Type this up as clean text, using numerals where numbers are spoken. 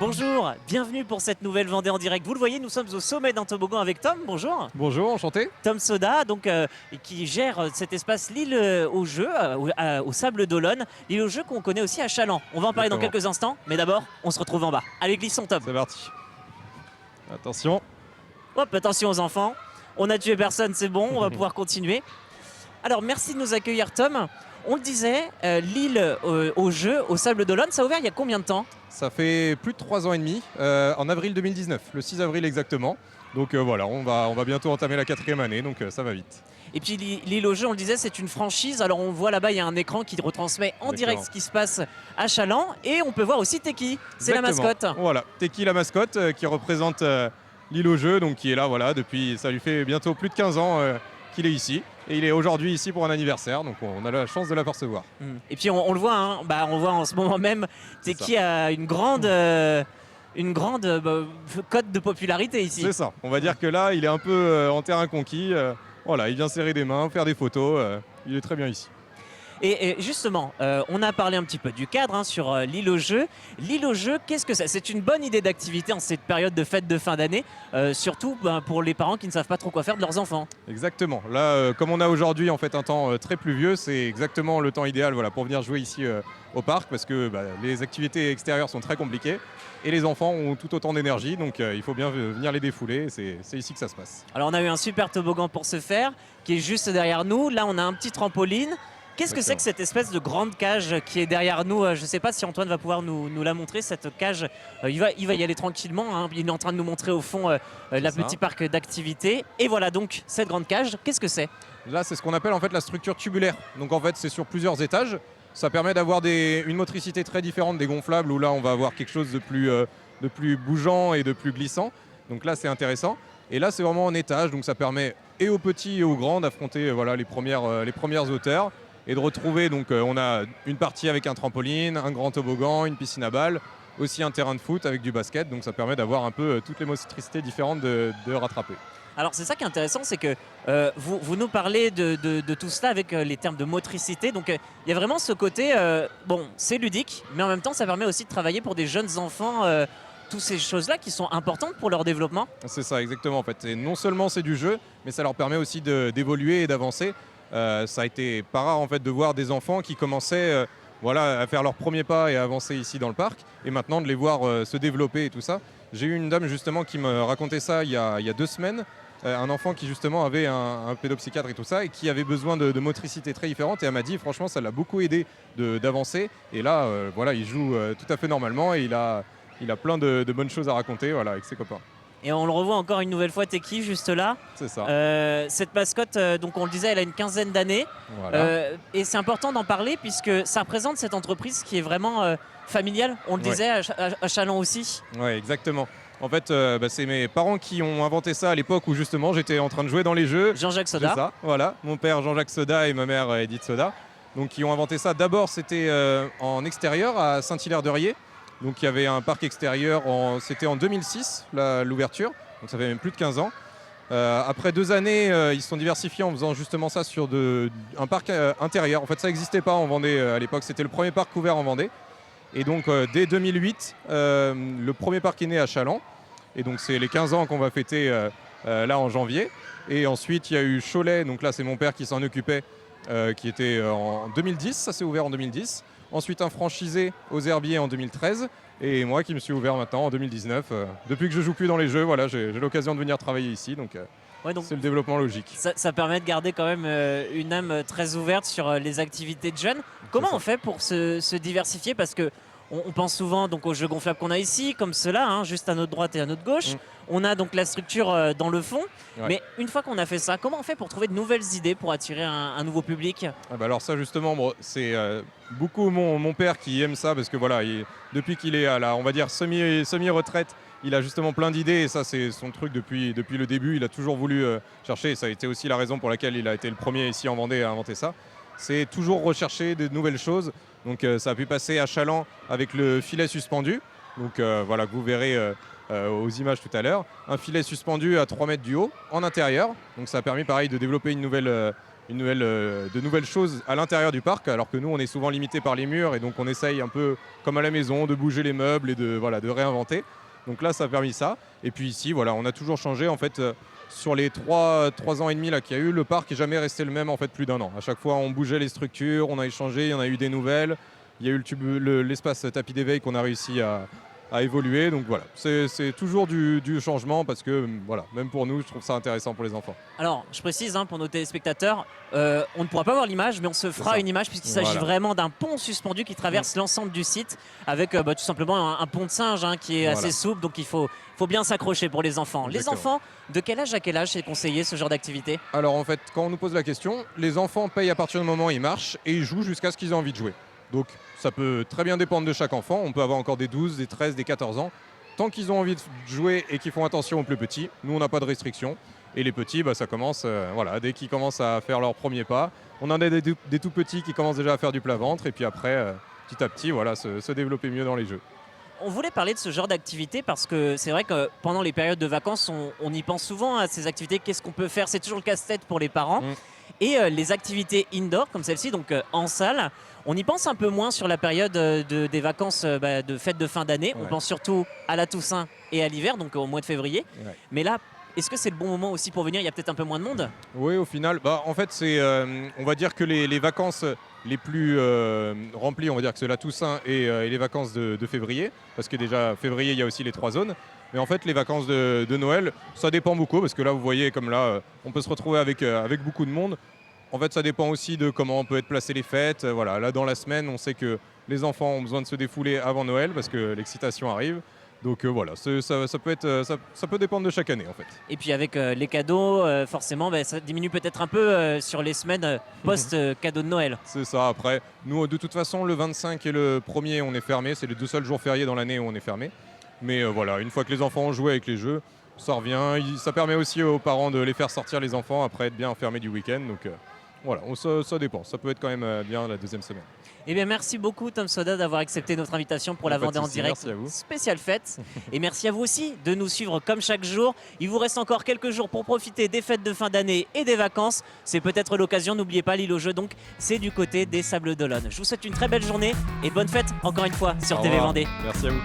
Bonjour, bienvenue pour cette nouvelle Vendée en direct. Vous le voyez, nous sommes au sommet d'un toboggan avec Tom. Bonjour. Bonjour, enchanté. Tom Soda, qui gère cet espace l'île aux Jeux, au Sable d'Olonne, l'île aux Jeux qu'on connaît aussi à Chaland. On va en parler dans quelques instants, mais d'abord, on se retrouve en bas. Allez, glissons Tom. C'est parti. Attention. Hop, attention aux enfants. On a tué personne, c'est bon, on va pouvoir continuer. Alors, merci de nous accueillir Tom. On le disait, l'île aux Jeux, au Sable d'Olonne, ça a ouvert il y a combien de temps? Ça fait plus de 3 ans et demi, en avril 2019, le 6 avril exactement. Donc voilà, on va bientôt entamer la 4e année, donc ça va vite. Et puis l'île aux Jeux, on le disait, c'est une franchise. Alors on voit là-bas, il y a un écran qui retransmet en direct ce qui se passe à Chaland. Et on peut voir aussi Teki, c'est la mascotte. Voilà, Teki la mascotte qui représente l'île aux Jeux, donc qui est là, voilà, depuis, ça lui fait bientôt plus de 15 ans qu'il est ici. Et il est aujourd'hui ici pour un anniversaire, donc on a la chance de l'apercevoir. Et puis on le voit, hein, on voit en ce moment même, Teki a une grande cote de popularité ici. C'est ça, on va dire que là, il est un peu en terrain conquis. Voilà, il vient serrer des mains, faire des photos, il est très bien ici. Et justement, on a parlé un petit peu du cadre sur l'île aux Jeux. L'île aux Jeux, qu'est-ce que c'est? C'est une bonne idée d'activité en cette période de fête de fin d'année, surtout pour les parents qui ne savent pas trop quoi faire de leurs enfants. Exactement. Là, comme on a aujourd'hui en fait un temps très pluvieux, c'est exactement le temps idéal pour venir jouer ici au parc, parce que les activités extérieures sont très compliquées et les enfants ont tout autant d'énergie, donc il faut bien venir les défouler. C'est ici que ça se passe. Alors on a eu un super toboggan pour ce faire, qui est juste derrière nous. Là, on a un petit trampoline. Qu'est-ce que c'est que cette espèce de grande cage qui est derrière nous? Je ne sais pas si Antoine va pouvoir nous la montrer, cette cage. Il va y aller tranquillement, hein. Il est en train de nous montrer au fond la petit parc d'activités. Et voilà donc cette grande cage. Qu'est-ce que c'est? Là, c'est ce qu'on appelle en fait la structure tubulaire. Donc en fait, c'est sur plusieurs étages. Ça permet d'avoir une motricité très différente des gonflables, où là, on va avoir quelque chose de plus bougeant et de plus glissant. Donc là, c'est intéressant. Et là, c'est vraiment en étage. Donc ça permet et aux petits et aux grands d'affronter les premières hauteurs. Et de retrouver, donc on a une partie avec un trampoline, un grand toboggan, une piscine à balles, aussi un terrain de foot avec du basket. Donc ça permet d'avoir un peu toutes les motricités différentes de rattraper. Alors c'est ça qui est intéressant, c'est que vous nous parlez de tout cela avec les termes de motricité. Donc il y a vraiment ce côté, c'est ludique, mais en même temps ça permet aussi de travailler pour des jeunes enfants. Toutes ces choses-là qui sont importantes pour leur développement. C'est ça, exactement. En fait. Et non seulement c'est du jeu, mais ça leur permet aussi d'évoluer et d'avancer. Ça a été pas rare en fait, de voir des enfants qui commençaient à faire leurs premiers pas et à avancer ici dans le parc, et maintenant de les voir se développer et tout ça. J'ai eu une dame justement qui me racontait ça il y a 2 semaines, un enfant qui justement avait un pédopsychiatre et tout ça, et qui avait besoin de motricité très différente, et elle m'a dit franchement ça l'a beaucoup aidé d'avancer, et là il joue tout à fait normalement, et il a plein de bonnes choses à raconter avec ses copains. Et on le revoit encore une nouvelle fois, Teki, juste là. C'est ça. Cette mascotte, donc on le disait, elle a une quinzaine d'années. Voilà. Et c'est important d'en parler puisque ça représente cette entreprise qui est vraiment familiale. On le disait à Chaland aussi. Oui, exactement. En fait, c'est mes parents qui ont inventé ça à l'époque où justement j'étais en train de jouer dans les jeux. Jean-Jacques Soda. C'est ça, voilà. Mon père Jean-Jacques Soda et ma mère Edith Soda. Donc qui ont inventé ça. D'abord, c'était en extérieur à Saint-Hilaire-de-Riez. Donc il y avait un parc extérieur, c'était en 2006 l'ouverture, donc ça fait même plus de 15 ans. Après 2 années, ils se sont diversifiés en faisant justement ça sur un parc intérieur. En fait, ça n'existait pas en Vendée à l'époque, c'était le premier parc ouvert en Vendée. Et donc dès 2008, le premier parc est né à Chaland. Et donc c'est les 15 ans qu'on va fêter là en janvier. Et ensuite il y a eu Cholet, donc là c'est mon père qui s'en occupait, qui était en 2010, ça s'est ouvert en 2010. Ensuite un franchisé aux Herbiers en 2013, et moi qui me suis ouvert maintenant en 2019. Depuis que je joue plus dans les jeux, j'ai l'occasion de venir travailler ici, donc c'est le développement logique. Ça permet de garder quand même une âme très ouverte sur les activités de jeunes. Comment on fait pour se diversifier? Parce que on pense souvent donc aux jeux gonflables qu'on a ici, comme ceux-là, juste à notre droite et à notre gauche. On a donc la structure dans le fond. Ouais. Mais une fois qu'on a fait ça, comment on fait pour trouver de nouvelles idées pour attirer un nouveau public? Alors ça justement, c'est beaucoup mon père qui aime ça, parce que depuis qu'il est à la, on va dire, semi-retraite, il a justement plein d'idées, et ça c'est son truc depuis le début. Il a toujours voulu chercher, et ça a été aussi la raison pour laquelle il a été le premier ici en Vendée à inventer ça. C'est toujours rechercher de nouvelles choses. Donc ça a pu passer à Chaland avec le filet suspendu, donc que vous verrez aux images tout à l'heure. Un filet suspendu à 3 mètres du haut en intérieur, donc ça a permis pareil de développer une nouvelle de nouvelles choses à l'intérieur du parc, alors que nous on est souvent limité par les murs et donc on essaye un peu comme à la maison de bouger les meubles et de réinventer. Donc là ça a permis ça. Et puis ici voilà, on a toujours changé en fait. Sur les 3 ans et demi qu'il y a eu, le parc n'est jamais resté le même en fait plus d'un an. À chaque fois on bougeait les structures, on a échangé, il y en a eu des nouvelles. Il y a eu l'espace tapis d'éveil qu'on a réussi à évoluer. Donc voilà, c'est toujours du changement parce que voilà, même pour nous, je trouve ça intéressant pour les enfants. Alors, je précise pour nos téléspectateurs, on ne pourra pas voir l'image, mais on se fera une image puisqu'il s'agit vraiment d'un pont suspendu qui traverse l'ensemble du site avec tout simplement un pont de singe qui est assez souple, donc il faut bien s'accrocher pour les enfants. Exactement. Les enfants, de quel âge à quel âge c'est conseillé ce genre d'activité? Alors en fait, quand on nous pose la question, les enfants payent à partir du moment où ils marchent et ils jouent jusqu'à ce qu'ils aient envie de jouer. Donc ça peut très bien dépendre de chaque enfant. On peut avoir encore des 12, des 13, des 14 ans. Tant qu'ils ont envie de jouer et qu'ils font attention aux plus petits, nous on n'a pas de restrictions. Et les petits, ça commence dès qu'ils commencent à faire leurs premiers pas. On en a des tout petits qui commencent déjà à faire du plat-ventre et puis après, petit à petit, se développer mieux dans les jeux. On voulait parler de ce genre d'activité parce que c'est vrai que pendant les périodes de vacances, on y pense souvent à ces activités. Qu'est-ce qu'on peut faire? C'est toujours le casse-tête pour les parents. Et les activités indoor comme celle-ci, donc en salle, on y pense un peu moins sur la période des vacances de fête de fin d'année. On pense surtout à la Toussaint et à l'hiver, donc au mois de février. Mais là, est-ce que c'est le bon moment aussi pour venir? Il y a peut-être un peu moins de monde? Oui, au final, en fait, on va dire que les vacances les plus remplies, on va dire que c'est la Toussaint et les vacances de février, parce que déjà, février, il y a aussi les 3 zones. Mais en fait, les vacances de Noël, ça dépend beaucoup, parce que là, vous voyez, comme là, on peut se retrouver avec beaucoup de monde. En fait, ça dépend aussi de comment on peut être placé les fêtes. Voilà, là, dans la semaine, on sait que les enfants ont besoin de se défouler avant Noël, parce que l'excitation arrive. Donc voilà, ça peut dépendre de chaque année en fait. Et puis avec les cadeaux, forcément, ça diminue peut-être un peu sur les semaines post-cadeaux de Noël. C'est ça, après, nous de toute façon, le 25 et le 1er, on est fermé. C'est les 2 seuls jours fériés dans l'année où on est fermé. Mais voilà, une fois que les enfants ont joué avec les jeux, ça revient. Ça permet aussi aux parents de les faire sortir les enfants après être bien enfermés du week-end. Donc voilà, ça dépend. Ça peut être quand même bien la deuxième semaine. Eh bien, merci beaucoup Tom Soda d'avoir accepté notre invitation pour la Vendée en direct spéciale fête. Et merci à vous aussi de nous suivre comme chaque jour. Il vous reste encore quelques jours pour profiter des fêtes de fin d'année et des vacances. C'est peut-être l'occasion, n'oubliez pas l'île aux jeux, donc c'est du côté des Sables d'Olonne. Je vous souhaite une très belle journée et bonne fête encore une fois sur TV Vendée. Merci à vous.